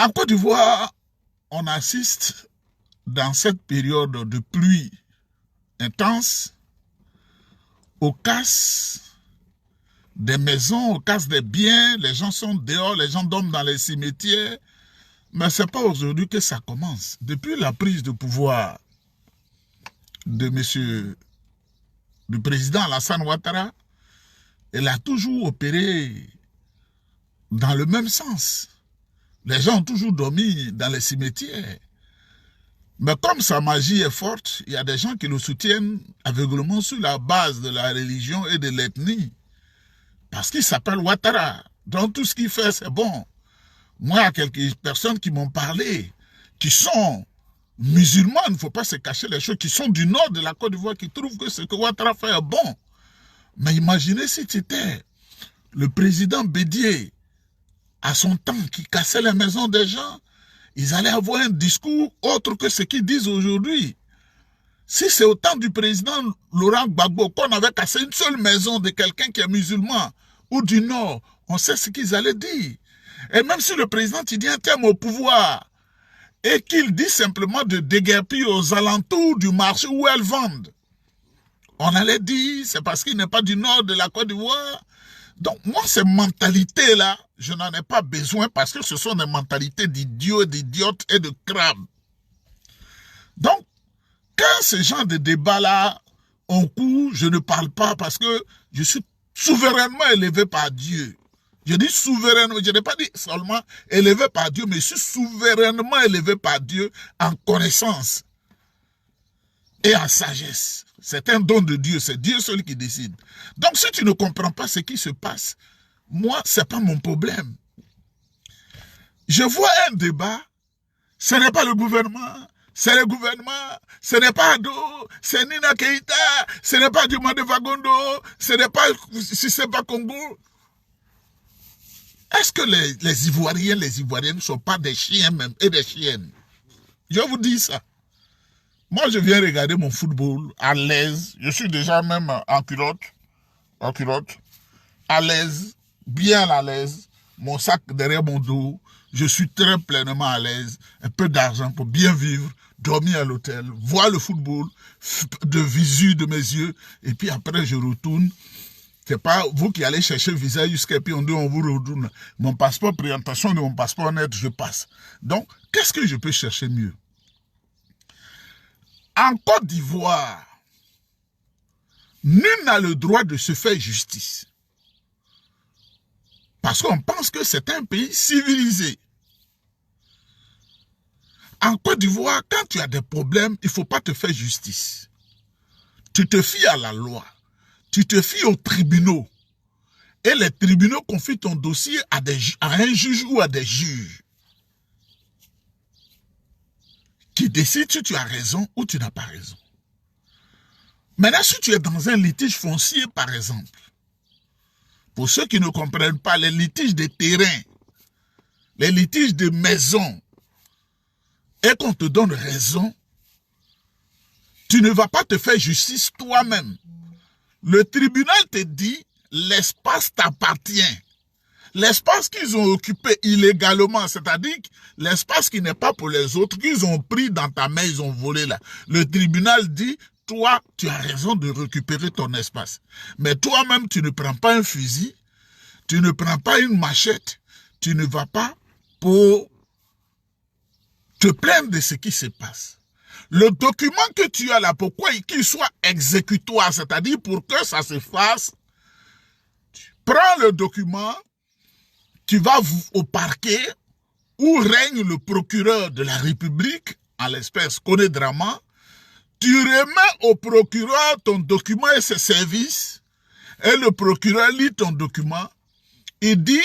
En Côte d'Ivoire, on assiste dans cette période de pluie intense aux casses des maisons, aux casses des biens. Les gens sont dehors, les gens dorment dans les cimetières. Mais ce n'est pas aujourd'hui que ça commence. Depuis la prise de pouvoir de du président Alassane Ouattara, elle a toujours opéré dans le même sens. Les gens ont toujours dormi dans les cimetières. Mais comme sa magie est forte, il y a des gens qui le soutiennent aveuglément sur la base de la religion et de l'ethnie. Parce qu'il s'appelle Ouattara. Donc tout ce qu'il fait, c'est bon. Moi, il y a quelques personnes qui m'ont parlé, qui sont musulmans, il ne faut pas se cacher les choses, qui sont du nord de la Côte d'Ivoire, qui trouvent que ce que Ouattara fait est bon. Mais imaginez si c'était le président Bédié, à son temps, qui cassait les maisons des gens, ils allaient avoir un discours autre que ce qu'ils disent aujourd'hui. Si c'est au temps du président Laurent Gbagbo qu'on avait cassé une seule maison de quelqu'un qui est musulman ou du Nord, on sait ce qu'ils allaient dire. Et même si le président Tidien est au pouvoir et qu'il dit simplement de déguerpir aux alentours du marché où elles vendent, on allait dire c'est parce qu'il n'est pas du Nord de la Côte d'Ivoire. Donc moi, ces mentalités-là, je n'en ai pas besoin parce que ce sont des mentalités d'idiots, d'idiotes et de crabes. Donc, quand ce genre de débat-là ont cours, je ne parle pas parce que je suis souverainement élevé par Dieu. Je dis souverainement, je n'ai pas dit seulement élevé par Dieu, mais je suis souverainement élevé par Dieu en connaissance et en sagesse. C'est un don de Dieu, c'est Dieu seul qui décide. Donc si tu ne comprends pas ce qui se passe, moi, ce n'est pas mon problème. Je vois un débat, ce n'est pas le gouvernement, c'est le gouvernement, ce n'est pas Ado, c'est Nina Keïta, ce n'est pas Diomaye Fagondo, ce n'est pas Siseba Congo. Est-ce que les Ivoiriens, les Ivoiriennes ne sont pas des chiens même et des chiennes? Je vous dis ça. Moi, je viens regarder mon football à l'aise. Je suis déjà même en culotte, à l'aise, bien à l'aise. Mon sac derrière mon dos. Je suis très pleinement à l'aise. Un peu d'argent pour bien vivre, dormir à l'hôtel, voir le football de visu de mes yeux. Et puis après, je retourne. C'est pas vous qui allez chercher le visa jusqu'à puis on dit on vous retourne. Mon passeport, présentation de mon passeport net, je passe. Donc, qu'est-ce que je peux chercher mieux? En Côte d'Ivoire, nul n'a le droit de se faire justice. Parce qu'on pense que c'est un pays civilisé. En Côte d'Ivoire, quand tu as des problèmes, il ne faut pas te faire justice. Tu te fies à la loi. Tu te fies aux tribunaux. Et les tribunaux confient ton dossier à un juge ou à des juges qui décident si tu as raison ou tu n'as pas raison. Maintenant, si tu es dans un litige foncier, par exemple, pour ceux qui ne comprennent pas, les litiges de terrain, les litiges de maison, et qu'on te donne raison, tu ne vas pas te faire justice toi-même. Le tribunal te dit, l'espace t'appartient. L'espace qu'ils ont occupé illégalement, c'est-à-dire l'espace qui n'est pas pour les autres, qu'ils ont pris dans ta main, ils ont volé là. Le tribunal dit, toi, tu as raison de récupérer ton espace. Mais toi-même, tu ne prends pas un fusil, tu ne prends pas une machette, tu ne vas pas pour te plaindre de ce qui se passe. Le document que tu as là, pourquoi qu'il soit exécutoire, c'est-à-dire pour que ça se fasse, tu prends le document, tu vas au parquet où règne le procureur de la République, en l'espèce Koné Drama, tu remets au procureur ton document et ses services, et le procureur lit ton document, il dit,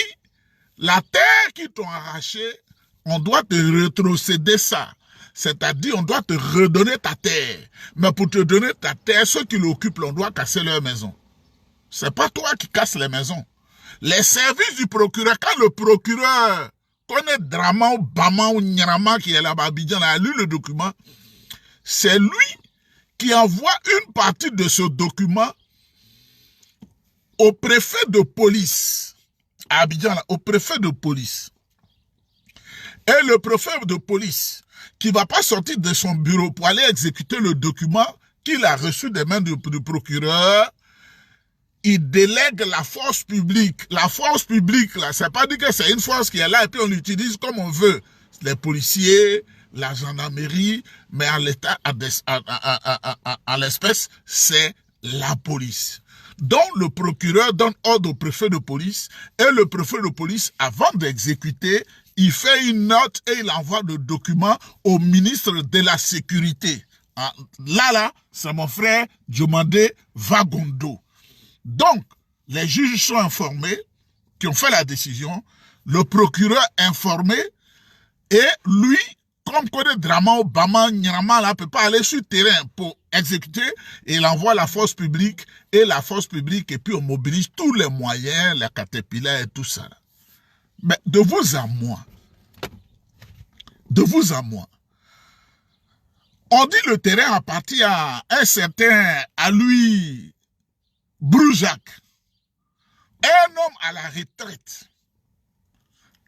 la terre qu'ils t'ont arrachée, on doit te rétrocéder ça. C'est-à-dire, on doit te redonner ta terre. Mais pour te donner ta terre, ceux qui l'occupent, on doit casser leur maison. C'est pas toi qui casses les maisons. Les services du procureur, quand le procureur connaît Drama ou Bama ou Nyarama qui est là-bas à Abidjan, a lu le document, c'est lui qui envoie une partie de ce document au préfet de police, à Abidjan, là, au préfet de police. Et le préfet de police, qui ne va pas sortir de son bureau pour aller exécuter le document qu'il a reçu des mains du procureur, il délègue la force publique. La force publique, là, c'est pas dit que c'est une force qui est là et puis on l'utilise comme on veut. Les policiers, la gendarmerie, mais en l'état, à l'espèce, c'est la police. Donc, le procureur donne ordre au préfet de police et le préfet de police, avant d'exécuter, il fait une note et il envoie le document au ministre de la Sécurité. Là, c'est mon frère Diomandé Vagondo. Donc, les juges sont informés, qui ont fait la décision, le procureur informé, et lui, comme connaît Draman Obama, Nyama, là, peut pas aller sur le terrain pour exécuter, et il envoie la force publique, et puis on mobilise tous les moyens, les caterpillars et tout ça. Mais de vous à moi, on dit le terrain appartient à un certain, à lui, Broujac, un homme à la retraite.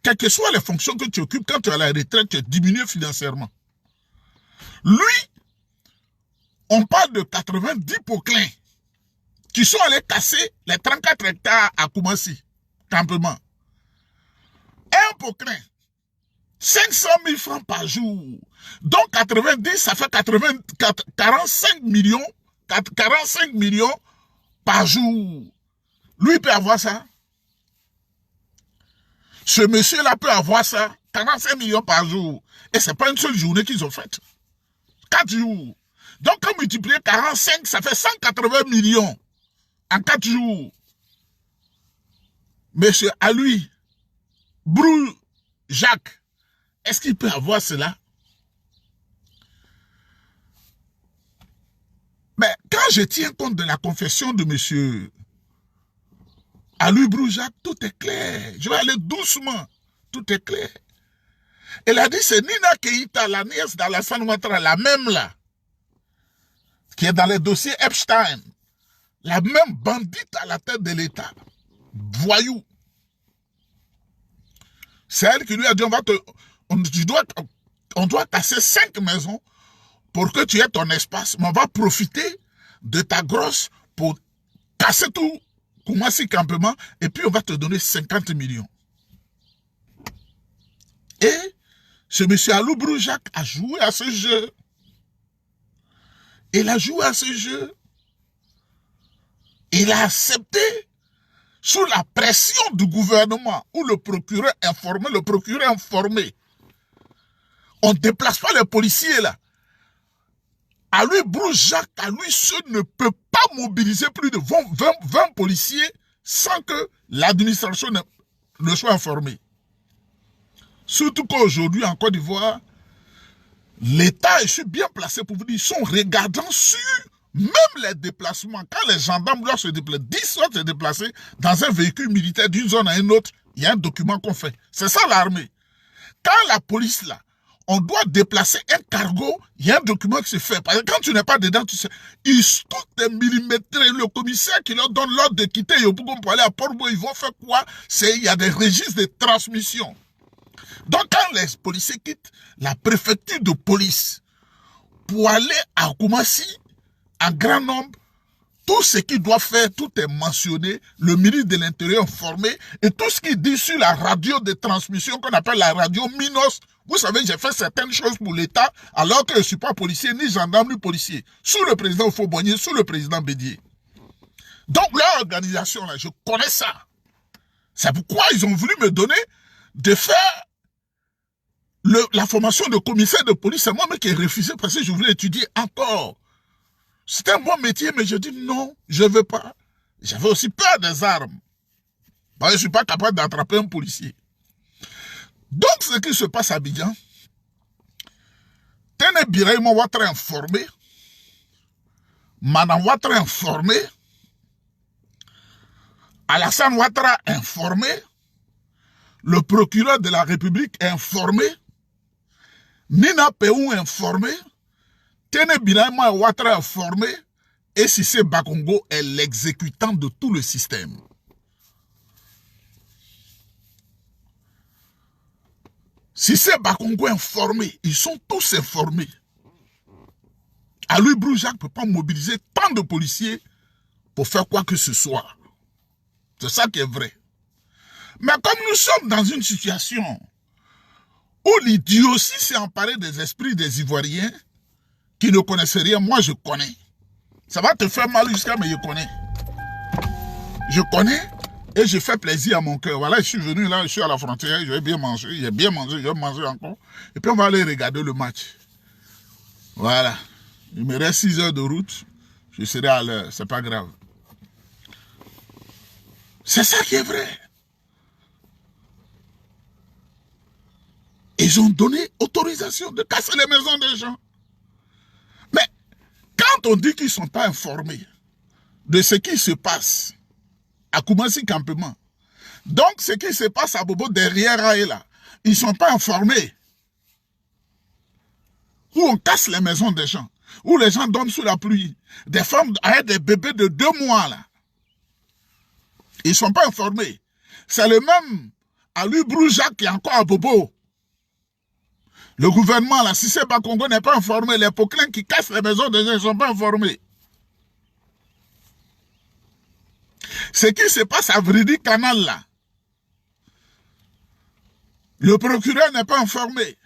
Quelles que soient les fonctions que tu occupes, quand tu es à la retraite, tu es diminué financièrement. Lui, on parle de 90 poclins qui sont allés casser les 34 hectares à Koumassi, campement. Un poclin, 500 000 francs par jour. Donc 90, ça fait 45 millions par jour. Lui peut avoir ça. Ce monsieur-là peut avoir ça. 45 millions par jour. Et ce n'est pas une seule journée qu'ils ont faite. 4 jours. Donc, quand multiplier 45, ça fait 180 millions en 4 jours. Monsieur, à lui, Brou Jacques, est-ce qu'il peut avoir cela? Mais quand je tiens compte de la confession de monsieur à lui, Broujac, tout est clair. Je vais aller doucement. Tout est clair. Elle a dit, c'est Nina Keïta, la nièce d'Alassane Ouattara, la même là, qui est dans les dossiers Epstein. La même bandite à la tête de l'État. Voyou. C'est elle qui lui a dit, on doit casser 5 maisons pour que tu aies ton espace. Mais on va profiter de ta grosse pour casser tout. Koumassi campement, et puis on va te donner 50 millions. Et ce monsieur Alou Broujac a joué à ce jeu. Il a joué à ce jeu. Il a accepté sous la pression du gouvernement où le procureur informé. On ne déplace pas les policiers là. À lui, Broujac, à lui seul ne peut pas mobiliser plus de 20 policiers sans que l'administration ne soit informée. Surtout qu'aujourd'hui, en Côte d'Ivoire, l'État est bien placé pour vous dire, ils sont regardants sur même les déplacements. Quand les gendarmes doivent se déplacer, 10 doivent se déplacer dans un véhicule militaire d'une zone à une autre, il y a un document qu'on fait. C'est ça l'armée. Quand la police là, on doit déplacer un cargo, il y a un document qui se fait. Parce que quand tu n'es pas dedans, tu sais, ils tout est millimétré. Le commissaire qui leur donne l'ordre de quitter Yopougon pour aller à Port-Boué, ils vont faire quoi? Il y a des registres de transmission. Donc quand les policiers quittent la préfecture de police pour aller à Koumassi, en grand nombre, tout ce qu'ils doivent faire, tout est mentionné, le ministre de l'Intérieur est informé, et tout ce qu'il dit sur la radio de transmission qu'on appelle la radio Minos. Vous savez, j'ai fait certaines choses pour l'État, alors que je ne suis pas policier, ni gendarme, ni policier. Sous le président Fauboigné, sous le président Bédier. Donc, leur organisation, là, je connais ça. C'est pourquoi ils ont voulu me donner de faire la formation de commissaire de police. C'est moi-même qui ai refusé parce que je voulais étudier encore. C'était un bon métier, mais je dis non, je ne veux pas. J'avais aussi peur des armes. Parce que je ne suis pas capable d'attraper un policier. Donc, ce qui se passe à Abidjan, Tene Biraïma Ouattara informé, Madame Ouattara informé, Alassane Ouattara informé, le procureur de la République informé, Nina Péou informé, Tene Biraïma Ouattara informé, et Cissé Bakongo est l'exécutant de tout le système. Si c'est Bakongo informé, ils sont tous informés. Aloy Brujac ne peut pas mobiliser tant de policiers pour faire quoi que ce soit. C'est ça qui est vrai. Mais comme nous sommes dans une situation où l'idiotie s'est emparée des esprits des Ivoiriens qui ne connaissent rien, moi je connais. Ça va te faire mal jusqu'à, mais je connais. Je connais et je fais plaisir à mon cœur. Voilà, je suis venu là, je suis à la frontière, je vais bien manger, j'ai bien mangé, je vais manger encore. Et puis on va aller regarder le match. Voilà. Il me reste 6 heures de route, je serai à l'heure, c'est pas grave. C'est ça qui est vrai. Ils ont donné autorisation de casser les maisons des gens. Mais quand on dit qu'ils ne sont pas informés de ce qui se passe à Koumassi Campement, donc ce qui se passe à Bobo derrière Aïla, ils ne sont pas informés. Où on casse les maisons des gens, où les gens dorment sous la pluie, des femmes avec des bébés de 2 mois là. Ils ne sont pas informés. C'est le même Aloy Brujac qui est encore à Bobo. Le gouvernement, là, si c'est Bakongo n'est pas informé, les Poclins qui cassent les maisons des gens, ils ne sont pas informés. Ce qui se passe à Vridi Canal, là, le procureur n'est pas informé.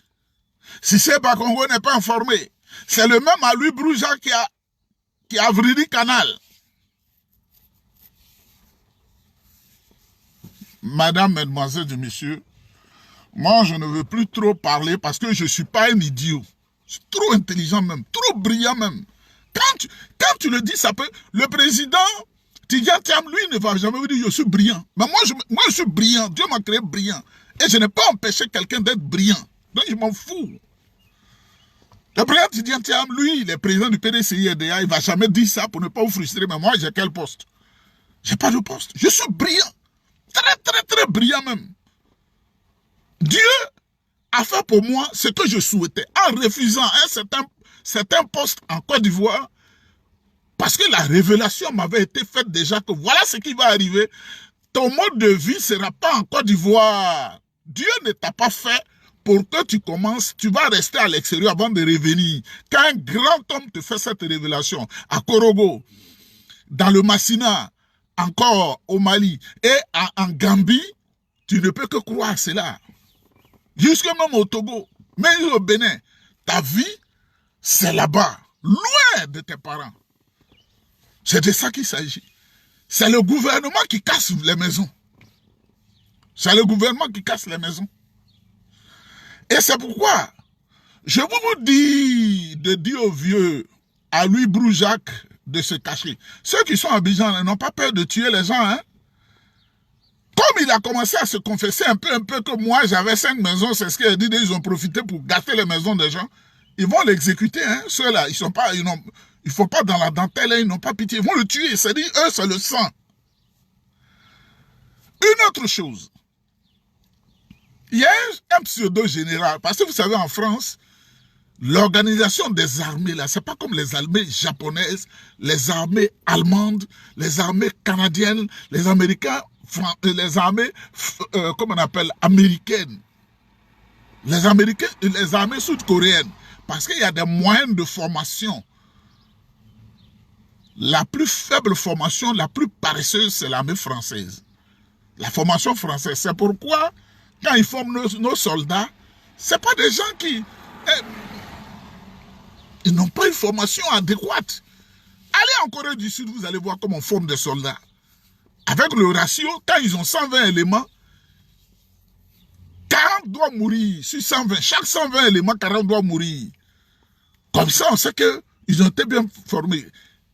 Si c'est Bakongo n'est pas informé, c'est le même Aloy Brujac qui a Vridi Canal. Madame, mesdemoiselles et messieurs, moi, je ne veux plus trop parler parce que je ne suis pas un idiot. Je suis trop intelligent même, trop brillant même. Quand tu le dis, ça peut... Le président, Tidjane Thiam, lui, ne va jamais vous dire « je suis brillant ». Mais moi, je suis brillant. Dieu m'a créé brillant. Et je n'ai pas empêché quelqu'un d'être brillant. Donc, je m'en fous. Le président Tidjane Thiam, lui, il est président du PDCI-RDA. Il ne va jamais dire ça pour ne pas vous frustrer. Mais moi, j'ai quel poste? Je n'ai pas de poste. Je suis brillant. Très, très, très brillant même. Dieu a fait pour moi ce que je souhaitais en refusant un certain poste en Côte d'Ivoire parce que la révélation m'avait été faite déjà que voilà ce qui va arriver. Ton mode de vie ne sera pas en Côte d'Ivoire. Dieu ne t'a pas fait pour que tu commences, tu vas rester à l'extérieur avant de revenir. Quand un grand homme te fait cette révélation à Korogo, dans le Massina, encore au Mali et en Gambie, tu ne peux que croire cela. Jusque même au Togo, même au Bénin, ta vie, c'est là-bas, loin de tes parents. C'est de ça qu'il s'agit. C'est le gouvernement qui casse les maisons. C'est le gouvernement qui casse les maisons. Et c'est pourquoi je vous dis de dire aux vieux, à Aloy Brujac, de se cacher. Ceux qui sont à Abidjan n'ont pas peur de tuer les gens, hein. Comme il a commencé à se confesser un peu que moi j'avais 5 maisons, c'est ce qu'il a dit, ils ont profité pour gâter les maisons des gens. Ils vont l'exécuter, hein. Ceux-là, ils ne font pas dans la dentelle, hein, ils n'ont pas pitié. Ils vont le tuer, c'est-à-dire eux, c'est le sang. Une autre chose, il y a un pseudo-général, parce que vous savez, en France, l'organisation des armées, là, c'est pas comme les armées japonaises, les armées allemandes, les armées canadiennes, les Américains, les armées, comment on appelle, américaines. Les Américains, les armées sud-coréennes. Parce qu'il y a des moyens de formation. La plus faible formation, la plus paresseuse, c'est l'armée française. La formation française. C'est pourquoi, quand ils forment nos soldats, ce pas des gens qui... ils n'ont pas une formation adéquate. Allez en Corée du Sud, vous allez voir comment on forme des soldats. Avec le ratio, quand ils ont 120 éléments, 40 doivent mourir sur 120. Chaque 120 éléments, 40 doivent mourir. Comme ça, on sait qu'ils ont été bien formés.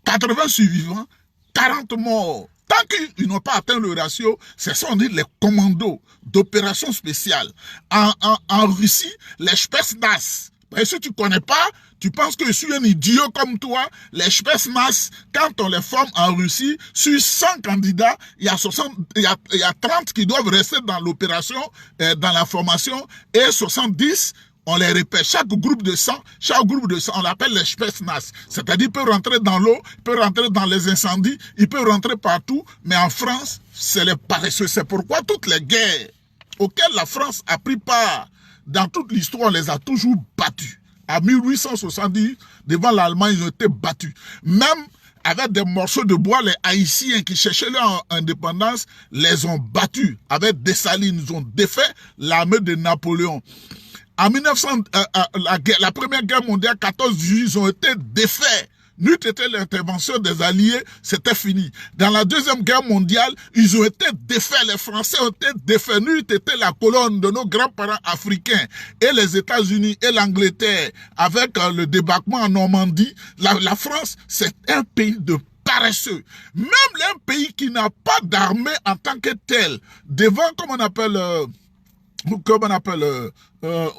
80 survivants, 40 morts. Tant qu'ils n'ont pas atteint le ratio, ce sont les commandos d'opération spéciale. En Russie, les Spetsnaz. Et si tu ne connais pas, tu penses que je suis un idiot comme toi. Les Spetsnaz, quand on les forme en Russie, sur 100 candidats, il y a 30 qui doivent rester dans l'opération, dans la formation, et 70, on les répète. Chaque groupe de 100, on l'appelle les Spetsnaz. C'est-à-dire, il peut rentrer dans l'eau, il peut rentrer dans les incendies, il peut rentrer partout. Mais en France, c'est les paresseux. C'est pourquoi toutes les guerres auxquelles la France a pris part dans toute l'histoire, on les a toujours battus. À 1870, devant l'Allemagne, ils ont été battus. Même avec des morceaux de bois, les Haïtiens qui cherchaient leur indépendance les ont battus. Avec Dessalines, ils ont défait l'armée de Napoléon. En 1900, la Première Guerre mondiale, 14 juillet, ils ont été défaits. N'eût été l'intervention des Alliés, c'était fini. Dans la Deuxième Guerre mondiale, ils ont été défaits. Les Français ont été défaits. N'eût été la colonne de nos grands-parents africains et les États-Unis et l'Angleterre avec le débarquement en Normandie. La France, c'est un pays de paresseux. Même un pays qui n'a pas d'armée en tant que tel, devant, comme on appelle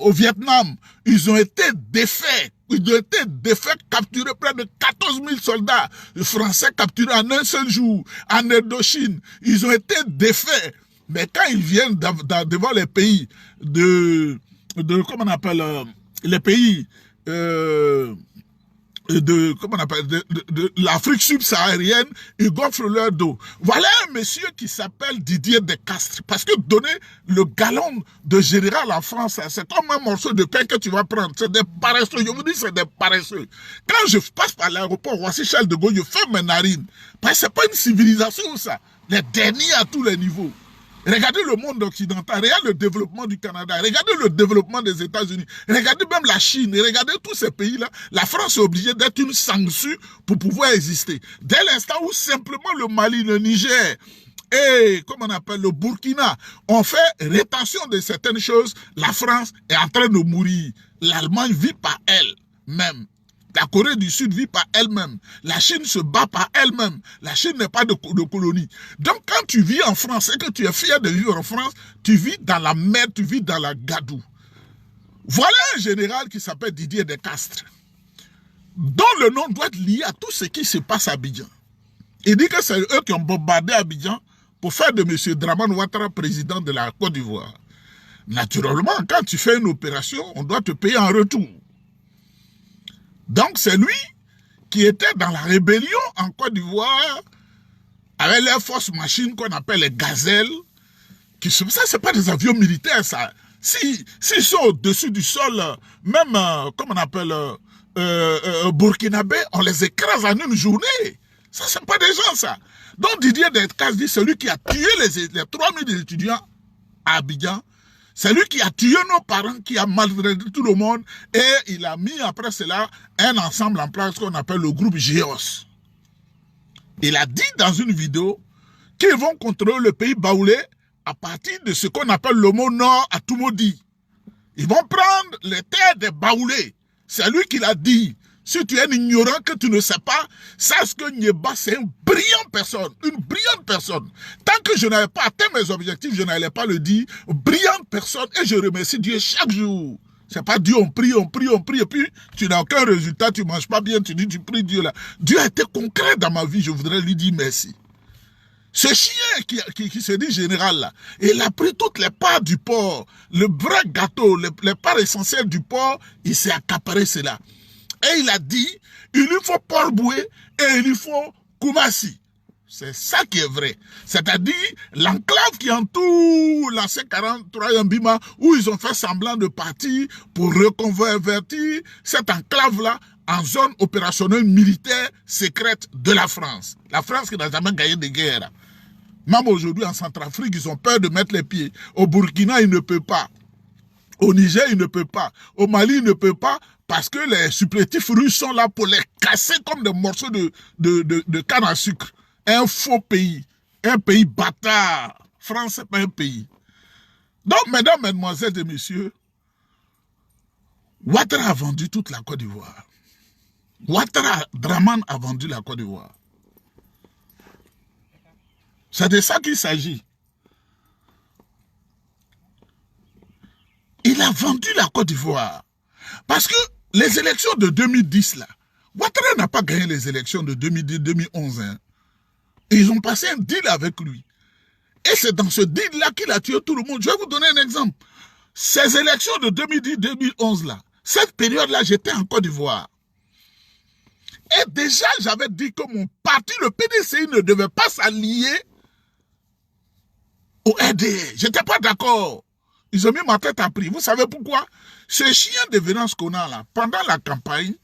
au Vietnam, ils ont été défaits. Ils ont été défaits, capturés près de 14 000 soldats français capturés en un seul jour. En Indochine, ils ont été défaits. Mais quand ils viennent devant les pays comment on appelle, les pays de l'Afrique subsaharienne, ils gonflent leur dos. Voilà un monsieur qui s'appelle Didier Descastres. Parce que donner le galon de général en France, c'est comme un morceau de pain que tu vas prendre. C'est des paresseux. Je vous dis, c'est des paresseux. Quand je passe par l'aéroport Roissy-Charles de Gaulle, je ferme mes narines. Parce que c'est pas une civilisation, ça. Les derniers à tous les niveaux. Regardez le monde occidental, regardez le développement du Canada, regardez le développement des États-Unis, regardez même la Chine, regardez tous ces pays-là. La France est obligée d'être une sanction pour pouvoir exister. Dès l'instant où simplement le Mali, le Niger et, comme on appelle, le Burkina ont fait rétention de certaines choses, la France est en train de mourir. L'Allemagne vit par elle-même. La Corée du Sud vit par elle-même. La Chine se bat par elle-même. La Chine n'est pas de colonie. Donc, quand tu vis en France et que tu es fier de vivre en France, tu vis dans la merde, tu vis dans la gadoue. Voilà un général qui s'appelle Didier Descastres, dont le nom doit être lié à tout ce qui se passe à Abidjan. Il dit que c'est eux qui ont bombardé Abidjan pour faire de M. Dramane Ouattara président de la Côte d'Ivoire. Naturellement, quand tu fais une opération, on doit te payer en retour. Donc, c'est lui qui était dans la rébellion en Côte d'Ivoire avec les forces machines qu'on appelle les gazelles. Ça, c'est pas des avions militaires, ça. S'ils sont au-dessus du sol, même, comme on appelle, burkinabé, on les écrase en une journée. Ça, c'est pas des gens, ça. Donc, Didier Descastres dit, celui qui a tué les 3000 étudiants à Abidjan, c'est lui qui a tué nos parents, qui a maltraité tout le monde, et il a mis après cela un ensemble en place qu'on appelle le groupe GEOS. Il a dit dans une vidéo qu'ils vont contrôler le pays baoulé à partir de ce qu'on appelle le mot nord à Tumodi. Ils vont prendre les terres des baoulés. C'est lui qui l'a dit. Si tu es un ignorant que tu ne sais pas, sache que Nyeba, c'est une brillante personne. Une brillante personne. Tant que je n'avais pas atteint mes objectifs, je n'allais pas le dire. Brillante personne. Et je remercie Dieu chaque jour. C'est pas Dieu, on prie, et puis tu n'as aucun résultat, tu ne manges pas bien, tu dis, tu pries Dieu là. Dieu a été concret dans ma vie, je voudrais lui dire merci. Ce chien qui se dit général là, il a pris toutes les parts du porc, le vrai gâteau, les parts essentielles du porc, il s'est accaparé cela. Et il a dit, il lui faut Port-Boué et il lui faut Koumassi. C'est ça qui est vrai. C'est-à-dire l'enclave qui entoure l'ancien 43e Bima, où ils ont fait semblant de partir pour reconvertir cette enclave-là en zone opérationnelle militaire secrète de la France. La France qui n'a jamais gagné de guerre. Même aujourd'hui en Centrafrique, ils ont peur de mettre les pieds. Au Burkina, ils ne peuvent pas. Au Niger, ils ne peuvent pas. Au Mali, ils ne peuvent pas. Parce que les supplétifs russes sont là pour les casser comme des morceaux de canne à sucre. Un faux pays. Un pays bâtard. France, c'est pas un pays. Donc, mesdames, mesdemoiselles et messieurs, Ouattara a vendu toute la Côte d'Ivoire. Ouattara, Dramane a vendu la Côte d'Ivoire. C'est de ça qu'il s'agit. Il a vendu la Côte d'Ivoire. Parce que les élections de 2010, là, Ouattara n'a pas gagné les élections de 2010-2011. Hein. Ils ont passé un deal avec lui. Et c'est dans ce deal-là qu'il a tué tout le monde. Je vais vous donner un exemple. Ces élections de 2010-2011, là, cette période-là, j'étais en Côte d'Ivoire. Et déjà, j'avais dit que mon parti, le PDCI, ne devait pas s'allier au RDR. Je n'étais pas d'accord. Ils ont mis ma tête à prix. Vous savez pourquoi? Ce chien de Venance qu'on a là, pendant la campagne,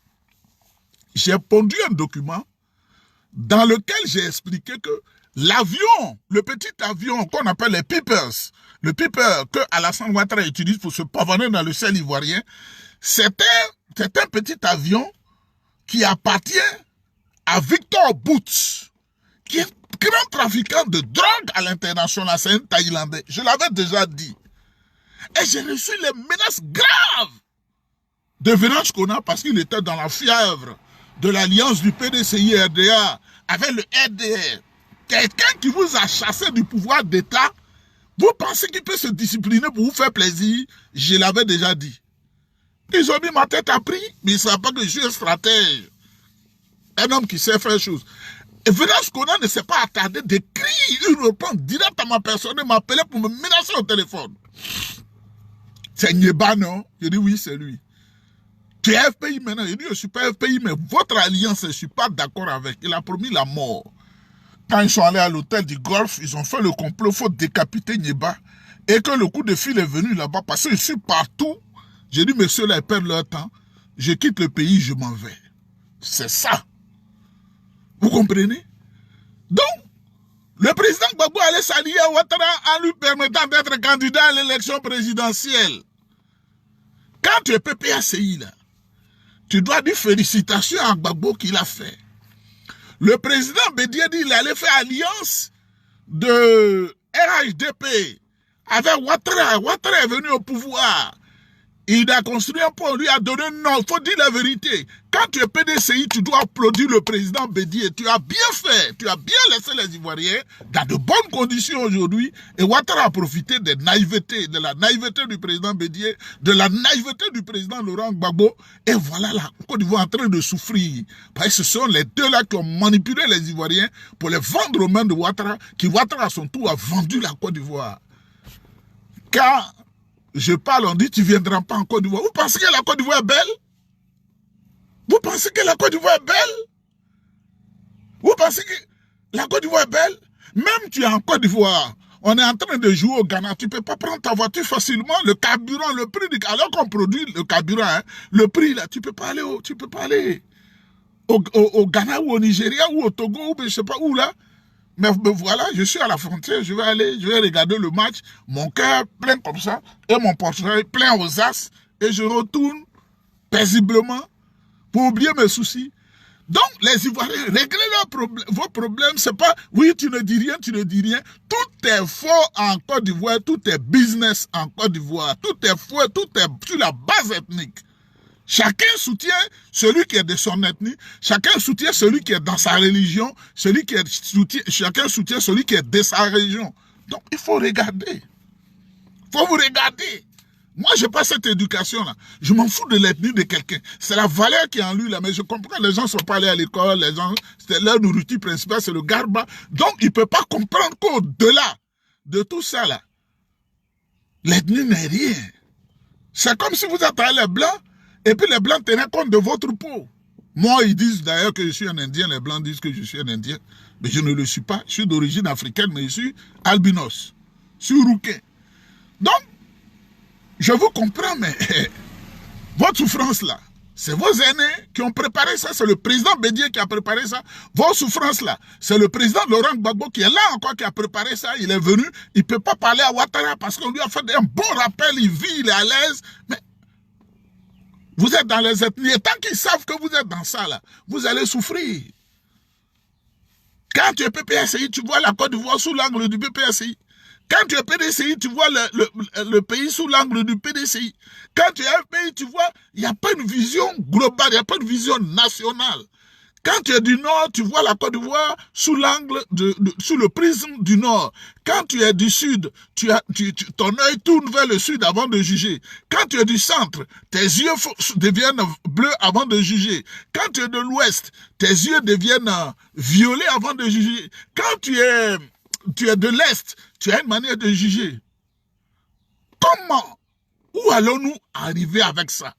j'ai pondu un document dans lequel j'ai expliqué que l'avion, le petit avion qu'on appelle les Peepers, le Peeper que Alassane Ouattara utilise pour se pavaner dans le ciel ivoirien, c'est un petit avion qui appartient à Victor Boots, qui est grand trafiquant de drogue à l'international. C'est un Thaïlandais. Je l'avais déjà dit. Et j'ai reçu les menaces graves de Venance Kona parce qu'il était dans la fièvre de l'alliance du PDCI-RDA avec le RDR. Quelqu'un qui vous a chassé du pouvoir d'État, vous pensez qu'il peut se discipliner pour vous faire plaisir? Je l'avais déjà dit. Ils ont mis ma tête à prix, mais ils ne savent pas que je suis un stratège. Un homme qui sait faire les choses. Et Venance Kona ne s'est pas attardé d'écrire une réponse directe à ma personne et m'appeler pour me menacer au téléphone. C'est Nyeba, non? Je dis oui, c'est lui. Tu es FPI maintenant. Il dit, je ne suis pas FPI, mais votre alliance, je ne suis pas d'accord avec. Il a promis la mort. Quand ils sont allés à l'hôtel du Golfe, ils ont fait le complot, il faut décapiter Nyeba. Et que le coup de fil est venu là-bas, parce que je suis partout. J'ai dit, messieurs, là, ils perdent leur temps. Je quitte le pays, je m'en vais. C'est ça. Vous comprenez? Donc, le président Gbagbo allait s'allier à Ouattara en lui permettant d'être candidat à l'élection présidentielle. Quand tu es PPACI, là, tu dois dire félicitations à Gbagbo qu'il a fait. Le président Bédié dit qu'il allait faire alliance de RHDP avec Ouattara. Ouattara est venu au pouvoir. Il a construit un pont, on lui a donné non. Il faut dire la vérité. Quand tu es PDCI, tu dois applaudir le président Bédié. Tu as bien fait. Tu as bien laissé les Ivoiriens dans de bonnes conditions aujourd'hui. Et Ouattara a profité de la naïveté du président Bédié, de la naïveté du président Laurent Gbagbo. Et voilà la Côte d'Ivoire en train de souffrir. Parce que ce sont les deux-là qui ont manipulé les Ivoiriens pour les vendre aux mains de Ouattara, qui Ouattara à son tour a vendu la Côte d'Ivoire. Quand je parle, on dit, tu ne viendras pas en Côte d'Ivoire. Vous pensez que la Côte d'Ivoire est belle? Vous pensez que la Côte d'Ivoire est belle? Vous pensez que la Côte d'Ivoire est belle? Même tu es en Côte d'Ivoire, on est en train de jouer au Ghana, tu ne peux pas prendre ta voiture facilement, le carburant, le prix du alors qu'on produit le carburant, hein, le prix là, tu ne peux pas aller au Ghana ou au Nigeria ou au Togo ou je ne sais pas où là. Mais voilà, je suis à la frontière, je vais regarder le match, mon cœur plein comme ça, et mon portefeuille plein aux as, et je retourne paisiblement pour oublier mes soucis. Donc, les Ivoiriens, réglez vos problèmes, c'est pas, oui, tu ne dis rien, tu ne dis rien. Tout est faux en Côte d'Ivoire, tout est business en Côte d'Ivoire, tout est faux, tout est sur la base ethnique. Chacun soutient celui qui est de son ethnie, chacun soutient celui qui est dans sa religion, chacun soutient celui qui est de sa région. Donc, il faut regarder. Il faut vous regarder. Moi, je n'ai pas cette éducation-là. Je m'en fous de l'ethnie de quelqu'un. C'est la valeur qui est en lui, là. Mais je comprends, les gens ne sont pas allés à l'école, les gens, c'est leur nourriture principale, c'est le garba. Donc, il ne peut pas comprendre qu'au-delà de tout ça, là, l'ethnie n'est rien. C'est comme si vous êtes allé les Blancs, et puis les Blancs tenaient compte de votre peau. Moi, ils disent d'ailleurs que je suis un Indien, les Blancs disent que je suis un Indien. Mais je ne le suis pas. Je suis d'origine africaine, mais je suis albinos. Je suis rouquin. Donc, je vous comprends, mais votre souffrance là, c'est vos aînés qui ont préparé ça, c'est le président Bédié qui a préparé ça. Vos souffrances là, c'est le président Laurent Gbagbo qui est là encore, qui a préparé ça. Il est venu, il ne peut pas parler à Ouattara parce qu'on lui a fait un bon rappel, il vit, il est à l'aise. Mais vous êtes dans les ethnies, et tant qu'ils savent que vous êtes dans ça là, vous allez souffrir. Quand tu es PPACI, tu vois la Côte d'Ivoire sous l'angle du PPACI. Quand tu es PDCI, tu vois le pays sous l'angle du PDCI. Quand tu es FPI, tu vois, il n'y a pas une vision globale, il n'y a pas une vision nationale. Quand tu es du Nord, tu vois la Côte d'Ivoire sous l'angle, sous le prisme du Nord. Quand tu es du Sud, ton œil tourne vers le Sud avant de juger. Quand tu es du Centre, tes yeux deviennent bleus avant de juger. Quand tu es de l'Ouest, tes yeux deviennent violets avant de juger. Quand tu es de l'Est, tu as une manière de juger. Comment? Où allons-nous arriver avec ça?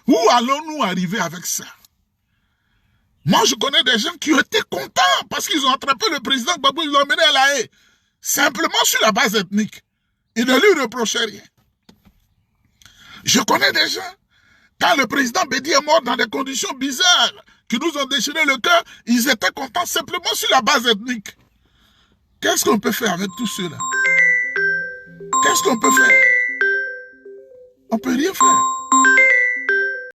Où allons-nous arriver avec ça? Moi, je connais des gens qui étaient contents parce qu'ils ont attrapé le président Gbagbo, ils l'ont emmené à La Haye. Simplement sur la base ethnique. Il ne lui reprochait rien. Je connais des gens, quand le président Bédi est mort dans des conditions bizarres, qui nous ont déchiré le cœur, ils étaient contents simplement sur la base ethnique. Qu'est-ce qu'on peut faire avec tout cela? Qu'est-ce qu'on peut faire? On ne peut rien faire.